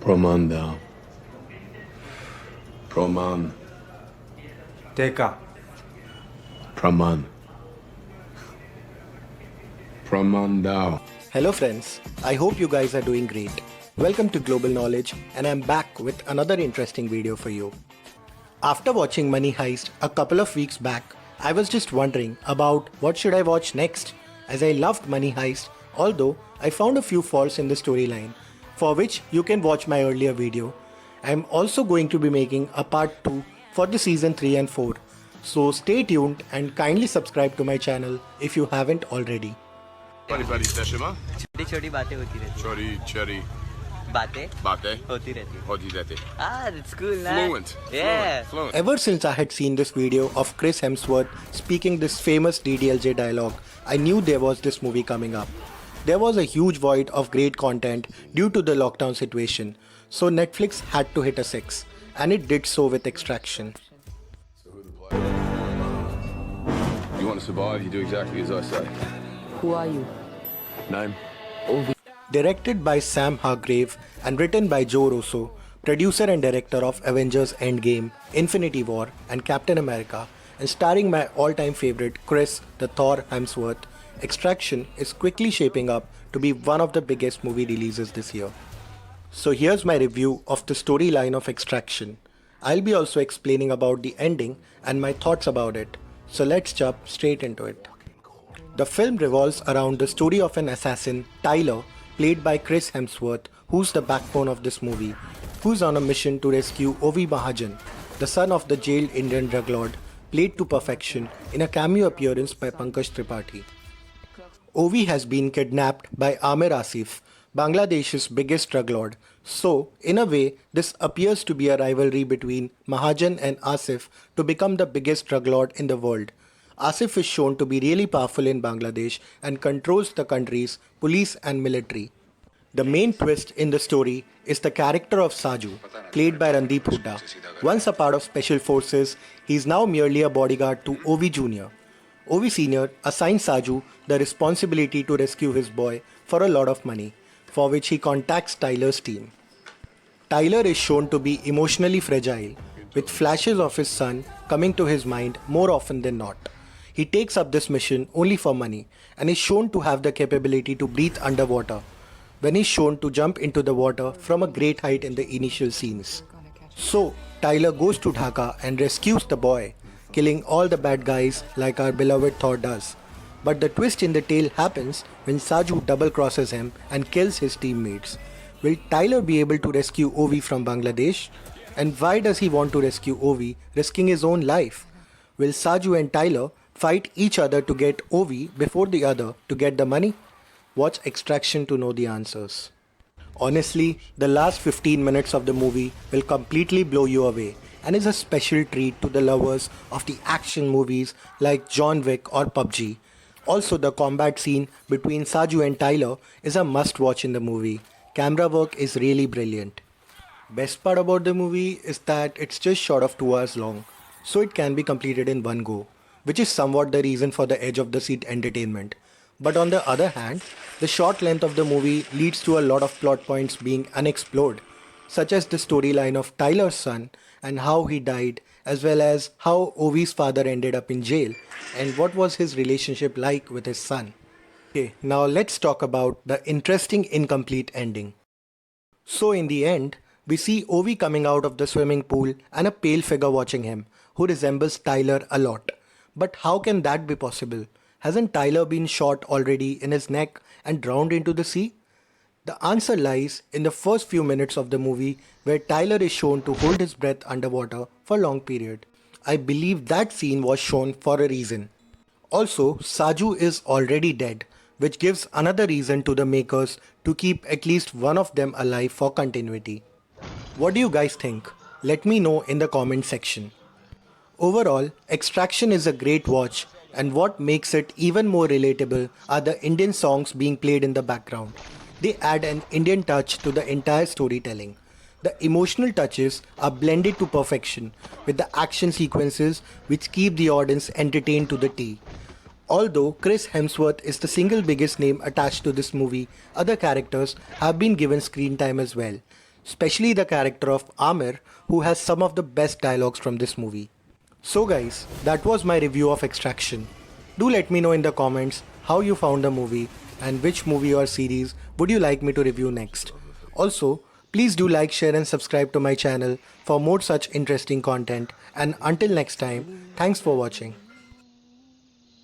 Promanda. Proman. Teka. Praman. Pramandao. Hello friends, I hope you guys are doing great. Welcome to Global Knowledge and I'm back with another interesting video for you. After watching Money Heist a couple of weeks back, I was just wondering about what should I watch next, as I loved Money Heist, although I found a few faults in the storyline, for which you can watch my earlier video. I am also going to be making a part 2 for the season 3 and 4, so stay tuned and kindly subscribe to my channel if you haven't already. बड़ी बड़ी चश्मा छोटी छोटी बातें होती रहती छोटी छोटी बातें होती रहती it's cool ना fluent. Ever since I had seen this video of Chris Hemsworth speaking this famous DDLJ dialogue, I knew there was this movie coming up. There was a huge void of great content due to the lockdown situation, so Netflix had to hit a 6, and it did so with Extraction. You want to survive, you do exactly as I say. Who are you? Name? Directed by Sam Hargrave and written by Joe Russo, producer and director of Avengers Endgame, Infinity War and Captain America, and starring my all-time favorite Chris the Thor Hemsworth, Extraction is quickly shaping up to be one of the biggest movie releases this year. So here's my review of the storyline of Extraction. I'll be also explaining about the ending and my thoughts about it. So let's jump straight into it. The film revolves around the story of an assassin, Tyler, played by Chris Hemsworth, who's the backbone of this movie, who's on a mission to rescue Ovi Mahajan, the son of the jailed Indian drug lord, played to perfection in a cameo appearance by Pankaj Tripathi. Ovi has been kidnapped by Amir Asif, Bangladesh's biggest drug lord, so in a way this appears to be a rivalry between Mahajan and Asif to become the biggest drug lord in the world. Asif is shown to be really powerful in Bangladesh and controls the country's police and military. The main twist in the story is the character of Saju, played by Randeep Hooda. Once a part of Special Forces, he is now merely a bodyguard to Ovi Jr. Ovi Sr. assigns Saju the responsibility to rescue his boy for a lot of money, for which he contacts Tyler's team. Tyler is shown to be emotionally fragile, with flashes of his son coming to his mind more often than not. He takes up this mission only for money and is shown to have the capability to breathe underwater, when he's shown to jump into the water from a great height in the initial scenes. So, Tyler goes to Dhaka and rescues the boy, killing all the bad guys like our beloved Thor does. But the twist in the tale happens when Saju double crosses him and kills his teammates. Will Tyler be able to rescue Ovi from Bangladesh? And why does he want to rescue Ovi, risking his own life? Will Saju and Tyler fight each other to get Ovi before the other to get the money? Watch Extraction to know the answers. Honestly, the last 15 minutes of the movie will completely blow you away and is a special treat to the lovers of the action movies like John Wick or PUBG. Also, the combat scene between Saju and Tyler is a must-watch in the movie. Camera work is really brilliant. Best part about the movie is that it's just short of 2 hours long, so it can be completed in one go, which is somewhat the reason for the edge of the seat entertainment. But on the other hand, the short length of the movie leads to a lot of plot points being unexplored, such as the storyline of Tyler's son and how he died, as well as how Ovi's father ended up in jail and what was his relationship like with his son. Okay, now let's talk about the interesting incomplete ending. So in the end, we see Ovi coming out of the swimming pool and a pale figure watching him, who resembles Tyler a lot. But how can that be possible? Hasn't Tyler been shot already in his neck and drowned into the sea? The answer lies in the first few minutes of the movie where Tyler is shown to hold his breath underwater for a long period. I believe that scene was shown for a reason. Also, Saju is already dead, which gives another reason to the makers to keep at least one of them alive for continuity. What do you guys think? Let me know in the comment section. Overall, Extraction is a great watch, and what makes it even more relatable are the Indian songs being played in the background. They add an Indian touch to the entire storytelling. The emotional touches are blended to perfection with the action sequences which keep the audience entertained to the T. Although Chris Hemsworth is the single biggest name attached to this movie, other characters have been given screen time as well. especially the character of Amir, who has some of the best dialogues from this movie. So guys, that was my review of Extraction. Do let me know in the comments how you found the movie and which movie or series would you like me to review next. Also, please do like, share and subscribe to my channel for more such interesting content, and until next time, thanks for watching.